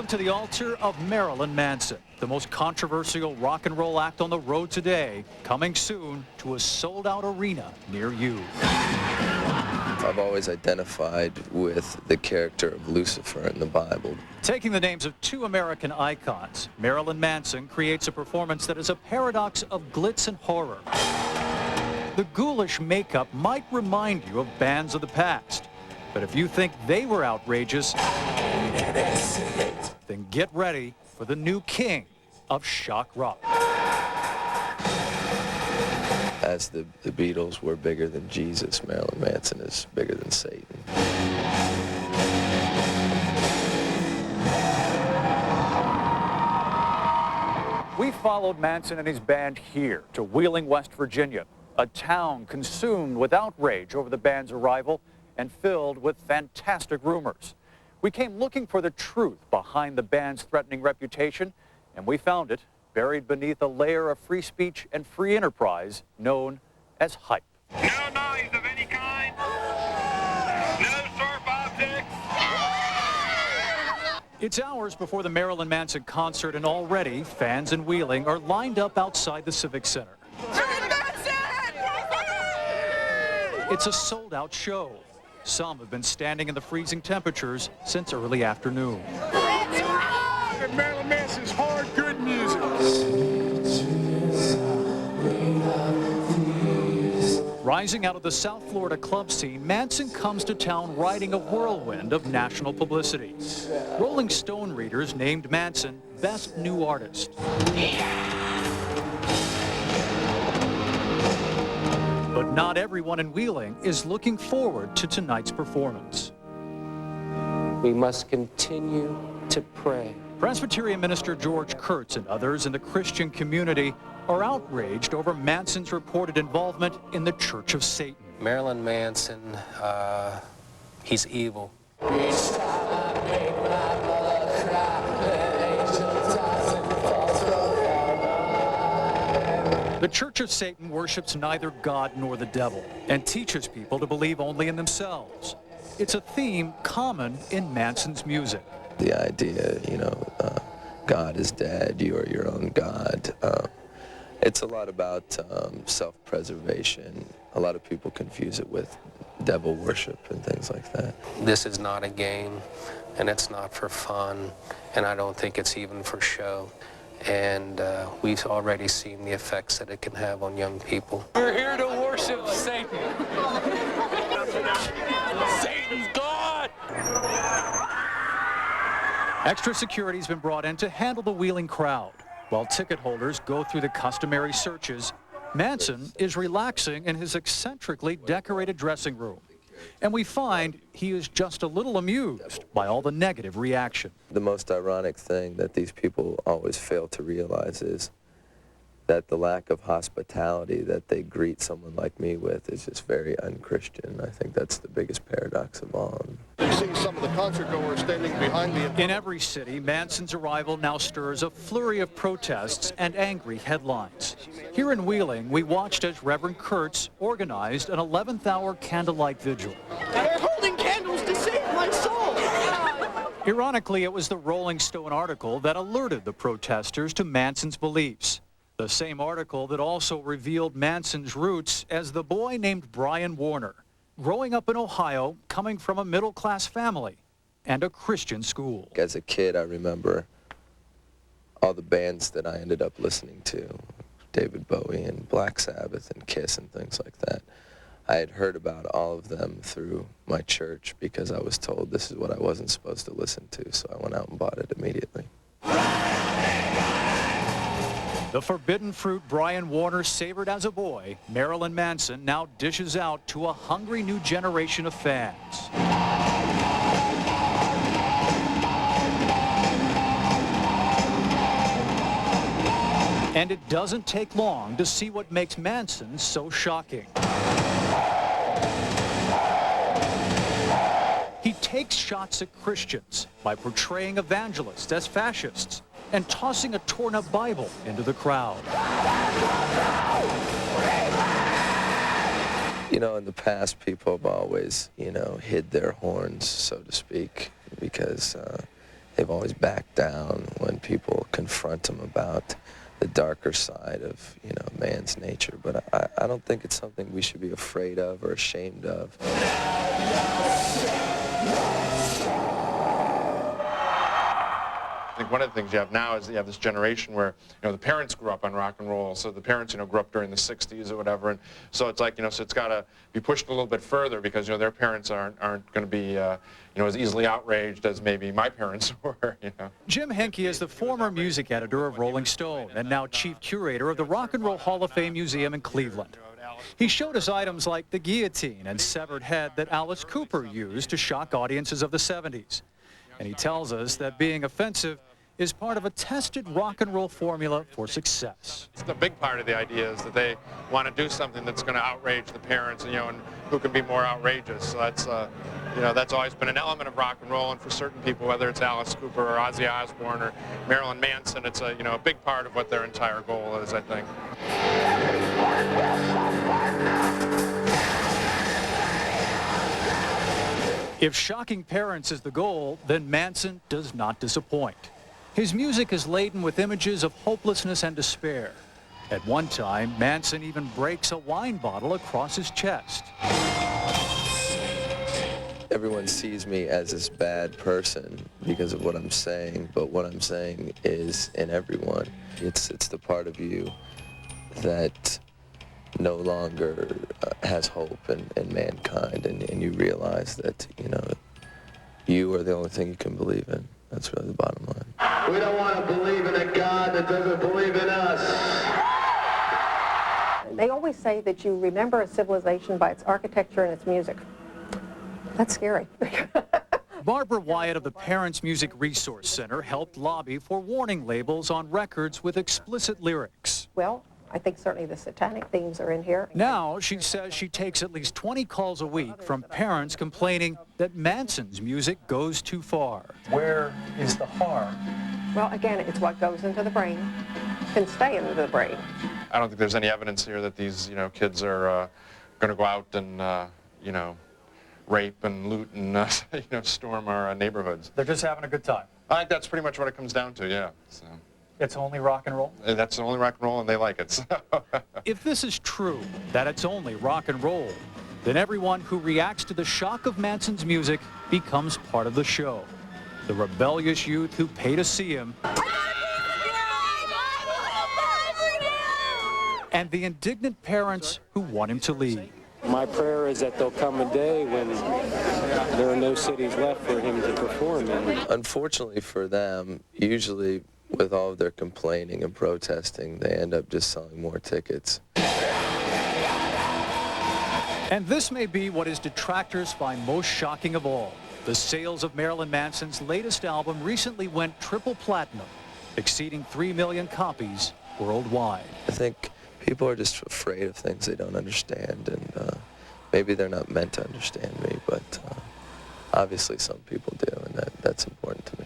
Welcome to the altar of Marilyn Manson, the most controversial rock and roll act on the road today, coming soon to a sold-out arena near you. I've always identified with the character of Lucifer in the Bible. Taking the names of two American icons, Marilyn Manson creates a performance that is a paradox of glitz and horror. The ghoulish makeup might remind you of bands of the past, but if you think they were outrageous, then get ready for the new king of shock rock. As the Beatles were bigger than Jesus, Marilyn Manson is bigger than Satan. We followed Manson and his band here to Wheeling, West Virginia, a town consumed with outrage over the band's arrival and filled with fantastic rumors. We came looking for the truth behind the band's threatening reputation, and we found it buried beneath a layer of free speech and free enterprise known as hype. No noise of any kind. No sharp objects. It's hours before the Marilyn Manson concert, and already fans in Wheeling are lined up outside the Civic Center. It's a sold-out show. Some have been standing in the freezing temperatures since early afternoon. Marilyn Manson's hard, good music. Rising out of the South Florida club scene, Manson comes to town riding a whirlwind of national publicity. Rolling Stone readers named Manson Best New Artist. But not everyone in Wheeling is looking forward to tonight's performance. We must continue to pray. Presbyterian minister George Kurtz and others in the Christian community are outraged over Manson's reported involvement in the Church of Satan. Marilyn Manson, he's evil. The Church of Satan worships neither God nor the devil and teaches people to believe only in themselves. It's a theme common in Manson's music. The idea, God is dead, you are your own God. It's a lot about self-preservation. A lot of people confuse it with devil worship and things like that. This is not a game, and it's not for fun, and I don't think it's even for show. And we've already seen the effects that it can have on young people. We're here to worship Satan. Satan's God! Extra security's been brought in to handle the Wheeling crowd. While ticket holders go through the customary searches, Manson is relaxing in his eccentrically decorated dressing room. And we find he is just a little amused by all the negative reaction. The most ironic thing that these people always fail to realize is that the lack of hospitality that they greet someone like me with is just very un-Christian. I think that's the biggest paradox of all. You see some of the concert goers standing behind me. In every city, Manson's arrival now stirs a flurry of protests and angry headlines. Here in Wheeling, we watched as Reverend Kurtz organized an 11th-hour candlelight vigil. They're holding candles to save my soul. Ironically, it was the Rolling Stone article that alerted the protesters to Manson's beliefs. The same article that also revealed Manson's roots as the boy named Brian Warner, growing up in Ohio, coming from a middle-class family and a Christian school. As a kid, I remember all the bands that I ended up listening to, David Bowie and Black Sabbath and Kiss and things like that. I had heard about all of them through my church because I was told this is what I wasn't supposed to listen to, so I went out and bought it immediately. The forbidden fruit Brian Warner savored as a boy, Marilyn Manson now dishes out to a hungry new generation of fans. And it doesn't take long to see what makes Manson so shocking. He takes shots at Christians by portraying evangelists as fascists and tossing a torn-up Bible into the crowd. You know, in the past, people have always, hid their horns, so to speak, because they've always backed down when people confront them about the darker side of, you know, man's nature. But I don't think it's something we should be afraid of or ashamed of. I think one of the things you have now is you have this generation where, you know, the parents grew up on rock and roll, so the parents, you know, grew up during the 60s or whatever, and so it's like, you know, so it's got to be pushed a little bit further because, you know, their parents aren't going to be, you know, as easily outraged as maybe my parents were, you know. Jim Henke is the former music editor of Rolling Stone and now chief curator of the Rock and Roll Hall of Fame Museum in Cleveland. He showed us items like the guillotine and severed head that Alice Cooper used to shock audiences of the 70s. And he tells us that being offensive is part of a tested rock and roll formula for success. The big part of the idea is that they want to do something that's going to outrage the parents, you know, and who can be more outrageous. So that's, you know, that's always been an element of rock and roll, and for certain people, whether it's Alice Cooper or Ozzy Osbourne or Marilyn Manson, it's a, you know, a big part of what their entire goal is, I think. If shocking parents is the goal, then Manson does not disappoint. His music is laden with images of hopelessness and despair. At one time, Manson even breaks a wine bottle across his chest. Everyone sees me as this bad person because of what I'm saying, but what I'm saying is in everyone. It's the part of you that no longer has hope in mankind, and you realize that, you know, you are the only thing you can believe in. That's really the bottom line. We don't want to believe in a God that doesn't believe in us. They always say that you remember a civilization by its architecture and its music. That's scary. Barbara Wyatt of the Parents Music Resource Center helped lobby for warning labels on records with explicit lyrics. Well, I think certainly the satanic themes are in here. Now, she says she takes at least 20 calls a week from parents complaining that Manson's music goes too far. Where is the harm? Well, again, it's what goes into the brain can stay into the brain. I don't think there's any evidence here that these, you know, kids are going to go out and, you know, rape and loot and, you know, storm our neighborhoods. They're just having a good time. I think that's pretty much what it comes down to, yeah. So. It's only rock and roll? That's only rock and roll, and they like it. So. If this is true, that it's only rock and roll, then everyone who reacts to the shock of Manson's music becomes part of the show. The rebellious youth who pay to see him, and the indignant parents who want him to leave. My prayer is that there'll come a day when there are no cities left for him to perform in. Unfortunately for them, usually with all of their complaining and protesting, they end up just selling more tickets. And this may be what his detractors find most shocking of all. The sales of Marilyn Manson's latest album recently went triple platinum, exceeding 3 million copies worldwide. I think people are just afraid of things they don't understand, and maybe they're not meant to understand me, but obviously some people do, and that's important to me.